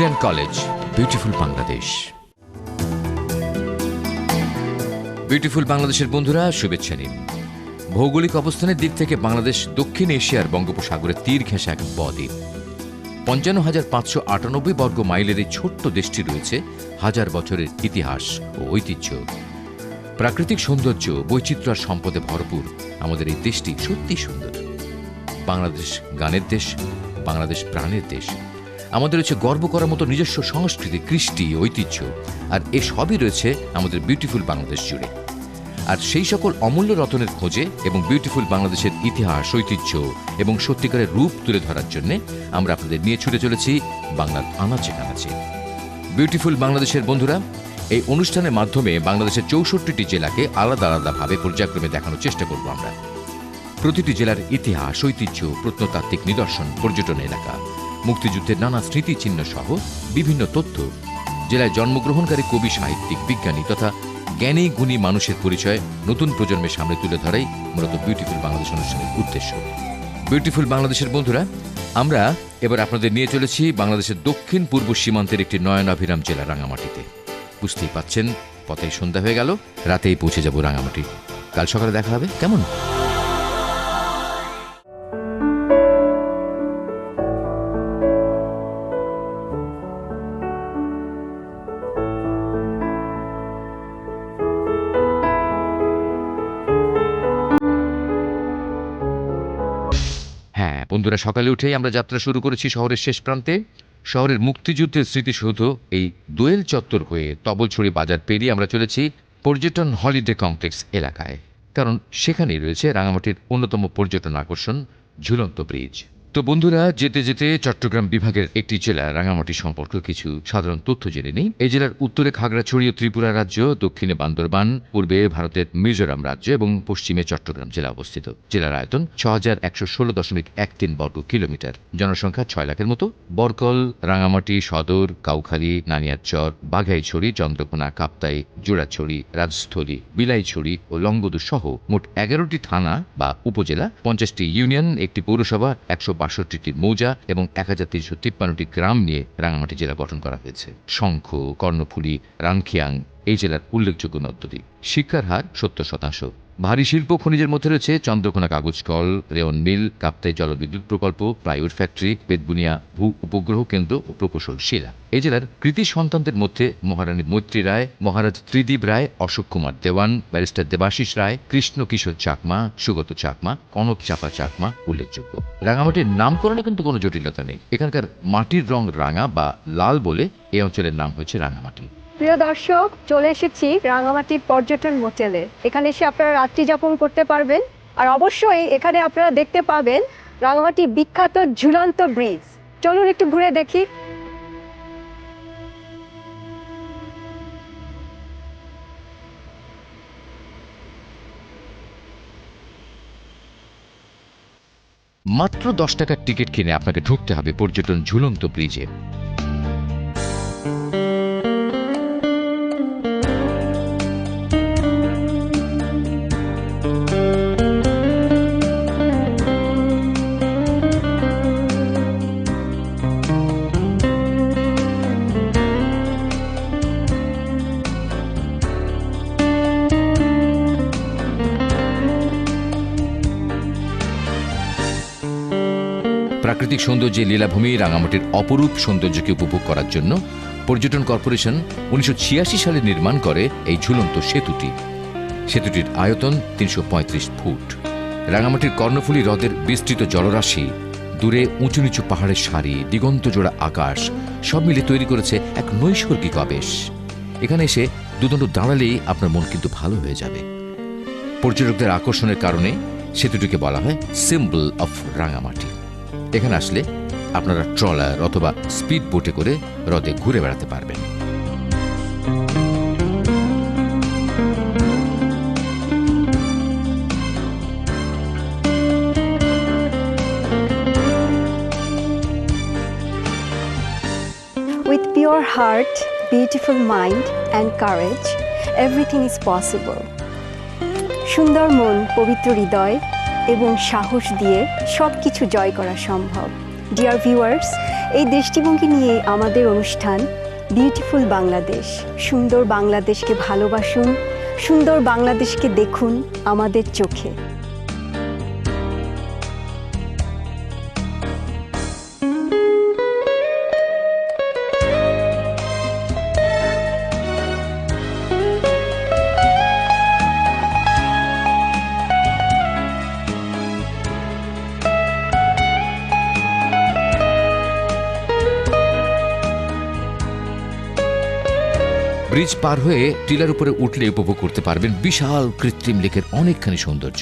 Union college, beautiful Bangladesh. Beautiful বাংলাদেশের বন্ধুরা, শুভেচ্ছা নিন। ভৌগোলিক অবস্থানের দিক থেকে বাংলাদেশ দক্ষিণ এশিয়ার বঙ্গোপসাগরের তীর ঘেঁষা এক বদ্বীপ। ৫৫,৫৯৮ বর্গ মাইলের এই ছোট্ট দেশটি রয়েছে হাজার বছরের ইতিহাস ও ঐতিহ্য। প্রাকৃতিক সৌন্দর্য, বৈচিত্র্য আর সম্পদে ভরপুর আমাদের এই দেশটি সত্যি সুন্দর। বাংলাদেশ গানের দেশ, বাংলাদেশ প্রাণের দেশ। আমাদের রয়েছে গর্ব করার মতো নিজস্ব সংস্কৃতি, কৃষ্টি, ঐতিহ্য, আর এসবই রয়েছে আমাদের বিউটিফুল বাংলাদেশ জুড়ে। আর সেই সকল অমূল্য রত্নের খোঁজে এবং বিউটিফুল বাংলাদেশের ইতিহাস, ঐতিহ্য এবং সত্যিকারের রূপ তুলে ধরার জন্য আমরা আপনাদের নিয়ে ছুটে চলেছি বাংলার আনাচে কানাচে। বিউটিফুল বাংলাদেশের বন্ধুরা, এই অনুষ্ঠানের মাধ্যমে বাংলাদেশের ৬৪টি জেলাকে আলাদা আলাদাভাবে পর্যায়ক্রমে দেখানোর চেষ্টা করব আমরা। প্রতিটি জেলার ইতিহাস, ঐতিহ্য, প্রত্নতাত্ত্বিক নিদর্শন, পর্যটন এলাকা, মুক্তিযুদ্ধের নানা স্মৃতিচিহ্ন সহ বিভিন্ন তথ্য, জেলায় জন্মগ্রহণকারী কবি, সাহিত্যিক, বিজ্ঞানী তথা জ্ঞানী গুণী মানুষের পরিচয় নতুন প্রজন্মের সামনে তুলে ধরাই মূলত বিউটিফুল বাংলাদেশ অনুষ্ঠানের উদ্দেশ্য। বিউটিফুল বাংলাদেশের বন্ধুরা, আমরা এবার আপনাদের নিয়ে চলেছি বাংলাদেশের দক্ষিণ পূর্ব সীমান্তের একটি নয়নাভিরাম জেলা রাঙামাটিতে। বুঝতেই পাচ্ছেন, পথেই সন্ধ্যা হয়ে গেল, রাতেই পৌঁছে যাব রাঙামাটি। কাল সকালে দেখা হবে, কেমন? বন্ধুরা, সকালে উঠেই আমরা যাত্রা শুরু করেছি শহরের শেষ প্রান্তে, শহরের মুক্তিযুদ্ধের স্মৃতিসৌধ এই দোয়েল চত্বর হয়ে তবলছড়ি বাজার পেরিয়ে আমরা চলেছি পর্যটন হলিডে কমপ্লেক্স এলাকায়, কারণ সেখানেই রয়েছে রাঙামাটির অন্যতম পর্যটন আকর্ষণ ঝুলন্ত ব্রিজ। তো বন্ধুরা, যেতে যেতে চট্টগ্রাম বিভাগের একটি জেলা রাঙামাটি সম্পর্কে কিছু সাধারণ তথ্য জেনে নিই। এই জেলার উত্তরে খাগড়াছড়ি ও ত্রিপুরা রাজ্য, দক্ষিণে বান্দরবান, পূর্বে ভারতের মিজোরাম রাজ্য এবং পশ্চিমে চট্টগ্রাম জেলা অবস্থিত। জেলার আয়তন ৬,১১৬.13 বর্গ কিলোমিটার, জনসংখ্যা ৬ লাখের মতো। বরকল, রাঙামাটি সদর, কাউখালী, নানিয়ারচর, বাঘাইছড়ি, চন্দ্রকোনা, কাপ্তাই, জোড়াছড়ি, রাজস্থলী, বিলাইছড়ি ও লংগদু সহ মোট ১১টি থানা বা উপজেলা, ৫০টি ইউনিয়ন, একটি পৌরসভা, ১৬২টি মৌজা এবং ১,৩৫৩টি গ্রাম নিয়ে রাঙামাটি জেলা গঠন করা হয়েছে। শঙ্খ, কর্ণফুলী, রানখিয়াং এই জেলার উল্লেখযোগ্য নদী। শিক্ষার হার ৭০%। ভারী শিল্প খনিজের মধ্যে রয়েছে চন্দ্রকোনা কাগজ কল, রেয়ন মিল, কাপ্তাই জলবিদ্যুৎ প্রকল্প, প্লাইউড ফ্যাক্টরি, বেদবুনিয়া ভূ উপগ্রহ কেন্দ্র ও প্রকৌশল শিলা। এই জেলার কৃতি সন্তানদের মধ্যে মহারানী মৈত্রী রায়, মহারাজ ত্রিদীপ রায়, অশোক কুমার দেওয়ান, ব্যারিস্টার দেবাশিস রায়, কৃষ্ণ কিশোর চাকমা, সুগত চাকমা, কনক চাপা চাকমা উল্লেখযোগ্য। রাঙামাটির নামকরণে কিন্তু কোনো জটিলতা নেই। এখানকার মাটির রং রাঙা বা লাল বলে এই অঞ্চলের নাম হয়েছে রাঙামাটি। প্রিয় দর্শক, চলে এসেছি রাঙামাটি পর্যটন মোটেলে। এখানে এসে আপনারা রাত্রি যাপন করতে পারবেন, আর অবশ্যই এখানে আপনারা দেখতে পাবেন রাঙামাটি বিখ্যাত ঝুলন্ত ব্রিজ। চলুন একটু ঘুরে দেখি। মাত্র ১০ টাকার টিকিট কিনে আপনাকে ঢুকতে হবে পর্যটন ঝুলন্ত ব্রিজে। প্রাকৃতিক সৌন্দর্যে লীলাভূমি রাঙামাটির অপরূপ সৌন্দর্যকে উপভোগ করার জন্য পর্যটন কর্পোরেশন ১৯৮৬ সালে নির্মাণ করে এই ঝুলন্ত সেতুটি। সেতুটির আয়তন ৩৩৫ ফুট। রাঙামাটির কর্ণফুলী হ্রদের বিস্তৃত জলরাশি, দূরে উঁচু নিচু পাহাড়ের সারি, দিগন্ত জোড়া আকাশ সব মিলে তৈরি করেছে এক নৈসর্গিক আবেশ। এখানে এসে দুদণ্ড দাঁড়ালেই আপনার মন কিন্তু ভালো হয়ে যাবে। পর্যটকদের আকর্ষণের কারণে সেতুটিকে বলা হয় সিম্বল অফ রাঙামাটি। এখানে আসলে আপনারা ট্রলার অথবা স্পিড বোটে করে হ্রদে ঘুরে বেড়াতে পারবেন। With pure heart, beautiful mind and courage, everything is possible. সুন্দর মন, পবিত্র হৃদয় এবং সাহস দিয়ে সব কিছু জয় করা সম্ভব। Dear viewers, এই দৃষ্টিভঙ্গি নিয়ে আমাদের অনুষ্ঠান বিউটিফুল বাংলাদেশ। সুন্দর বাংলাদেশকে ভালোবাসুন, সুন্দর বাংলাদেশকে দেখুন আমাদের চোখে। ব্রিজ পার হয়ে টিলার উপরে উঠলে উপভোগ করতে পারবেন বিশাল কৃত্রিম লেকের অনেকখানি সৌন্দর্য।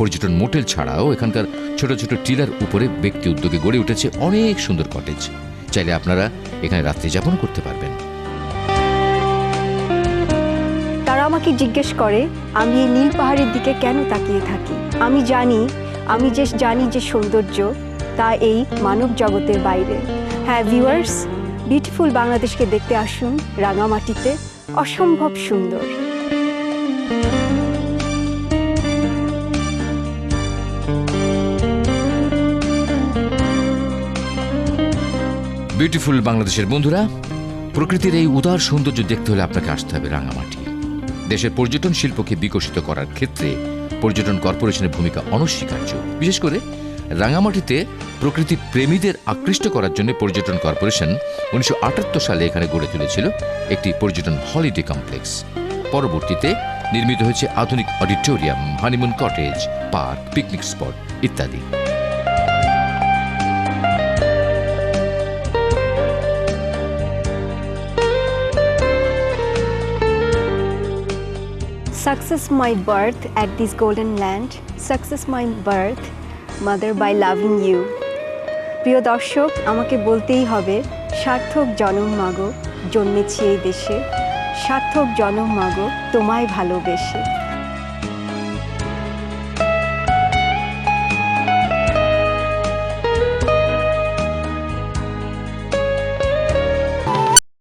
পর্যটন মোটেল ছাড়াও এখানকার ছোট ছোট টিলার উপরে ব্যক্তি উদ্যোগে গড়ে উঠেছে অনেক সুন্দর কটেজ। চাইলে আপনারা এখানে রাত্রি যাপন করতে পারবেন। তারা আমাকে জিজ্ঞেস করে আমি এই নীল পাহাড়ের দিকে কেন তাকিয়ে থাকি। আমি জানি যে সৌন্দর্য তা এই মানব জগতের বাইরে। হ্যাঁ ভিউয়ার্স, বিউটিফুল বাংলাদেশকে দেখতে আসুন রাঙামাটিতে, অসম্ভব সুন্দর। বিউটিফুল বাংলাদেশের বন্ধুরা, প্রকৃতির এই উদার সৌন্দর্য দেখতে হলে আপনাকে আসতে হবে রাঙামাটি। দেশের পর্যটন শিল্পকে বিকশিত করার ক্ষেত্রে পর্যটন কর্পোরেশনের ভূমিকা অনস্বীকার্য। বিশেষ করে রাঙামাটিতে প্রকৃতি প্রেমীদের আকৃষ্ট করার জন্য পর্যটন কর্পোরেশন 1978 সালে এখানে গড়ে তুলেছিল একটি পর্যটন হলিডে কমপ্লেক্স। পরবর্তীতে নির্মিত হয়েছে আধুনিক auditorium, honeymoon cottage, park, picnic spot ইত্যাদি। Success my birth at this golden land, success my birth, mother, by loving you. প্রিয় দর্শক, আমাকে বলতেই হবে সার্থক জনম মাগো, জন্মেছি এই দেশে, সার্থক জনম মাগো তোমায় ভালোবেসে।